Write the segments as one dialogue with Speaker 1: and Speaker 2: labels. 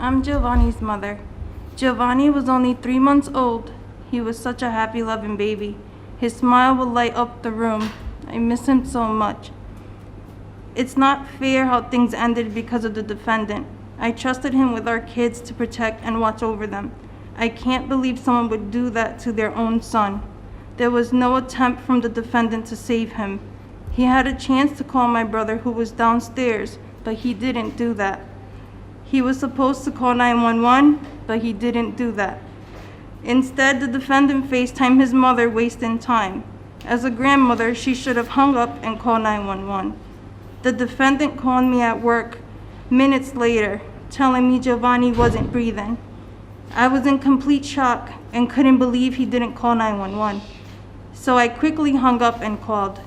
Speaker 1: I'm Giovanni's mother. Giovanni was only 3 months old. He was such a happy, loving baby. His smile would light up the room. I miss him so much. It's not fair how things ended because of the defendant. I trusted him with our kids to protect and watch over them. I can't believe someone would do that to their own son. There was no attempt from the defendant to save him. He had a chance to call my brother who was downstairs, but he didn't do that. He was supposed to call 911, but he didn't do that. Instead, the defendant FaceTimed his mother, wasting time. As a grandmother, she should have hung up and called 911. The defendant called me at work minutes later, telling me Giovanni wasn't breathing. I was in complete shock and couldn't believe he didn't call 911. So I quickly hung up and called.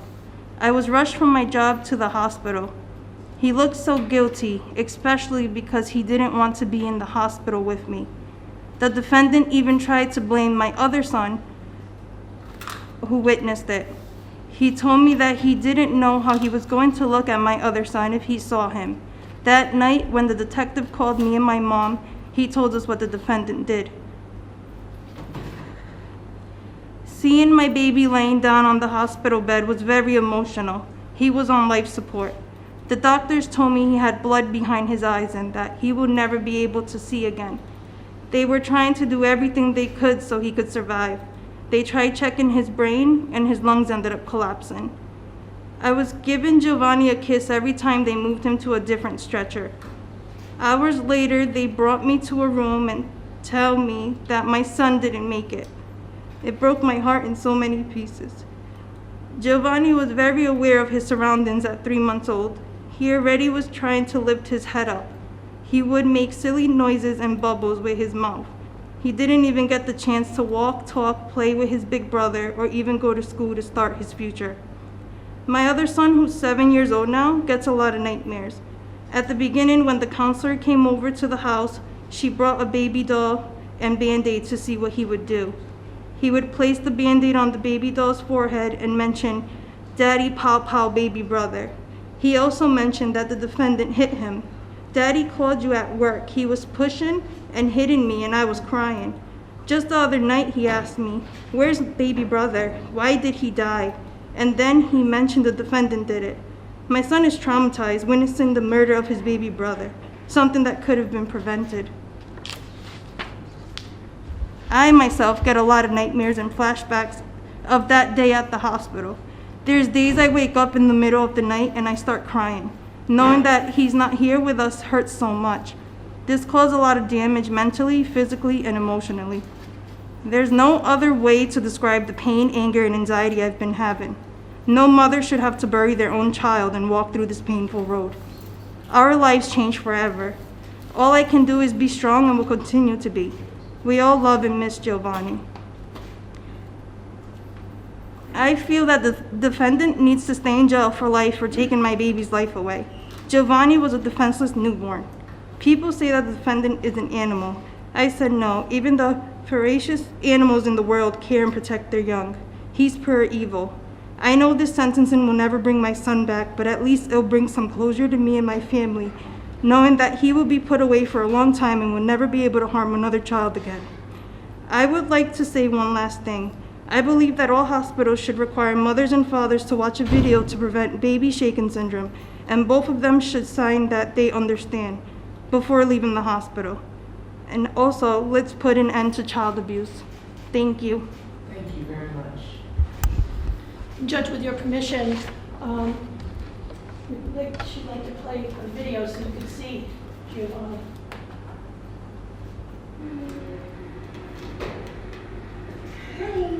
Speaker 1: I was rushed from my job to the hospital. He looked so guilty, especially because he didn't want to be in the hospital with me. The defendant even tried to blame my other son, who witnessed it. He told me that he didn't know how he was going to look at my other son if he saw him. That night, when the detective called me and my mom, he told us what the defendant did. Seeing my baby laying down on the hospital bed was very emotional. He was on life support. The doctors told me he had blood behind his eyes and that he would never be able to see again. They were trying to do everything they could so he could survive. They tried checking his brain and his lungs ended up collapsing. I was giving Giovanni a kiss every time they moved him to a different stretcher. Hours later, they brought me to a room and tell me that my son didn't make it. It broke my heart in so many pieces. Giovanni was very aware of his surroundings at 3 months old. He already was trying to lift his head up. He would make silly noises and bubbles with his mouth. He didn't even get the chance to walk, talk, play with his big brother, or even go to school to start his future. My other son, who's 7 years old now, gets a lot of nightmares. At the beginning, when the counselor came over to the house, she brought a baby doll and Band-Aid to see what he would do. He would place the Band-Aid on the baby doll's forehead and mention, "Daddy, pow, pow, baby brother." He also mentioned that the defendant hit him. "Daddy called you at work. He was pushing and hitting me and I was crying." Just the other night he asked me, "Where's baby brother? Why did he die?" And then he mentioned the defendant did it. My son is traumatized, witnessing the murder of his baby brother, something that could have been prevented. I myself get a lot of nightmares and flashbacks of that day at the hospital. There's days I wake up in the middle of the night and I start crying. Knowing that he's not here with us hurts so much. This caused a lot of damage mentally, physically, and emotionally. There's no other way to describe the pain, anger, and anxiety I've been having. No mother should have to bury their own child and walk through this painful road. Our lives change forever. All I can do is be strong and will continue to be. We all love and miss Giovanni. I feel that the defendant needs to stay in jail for life for taking my baby's life away. Giovanni was a defenseless newborn. People say that the defendant is an animal. I said no, even the ferocious animals in the world care and protect their young. He's pure evil. I know this sentencing will never bring my son back, but at least it'll bring some closure to me and my family, knowing that he will be put away for a long time and will never be able to harm another child again. I would like to say one last thing. I believe that all hospitals should require mothers and fathers to watch a video to prevent baby shaken syndrome, and both of them should sign that they understand before leaving the hospital. And also, let's put an end to child abuse. Thank you.
Speaker 2: Thank you very much.
Speaker 3: Judge, with your permission, she'd like to play a video so you can see Giovanni. Hi.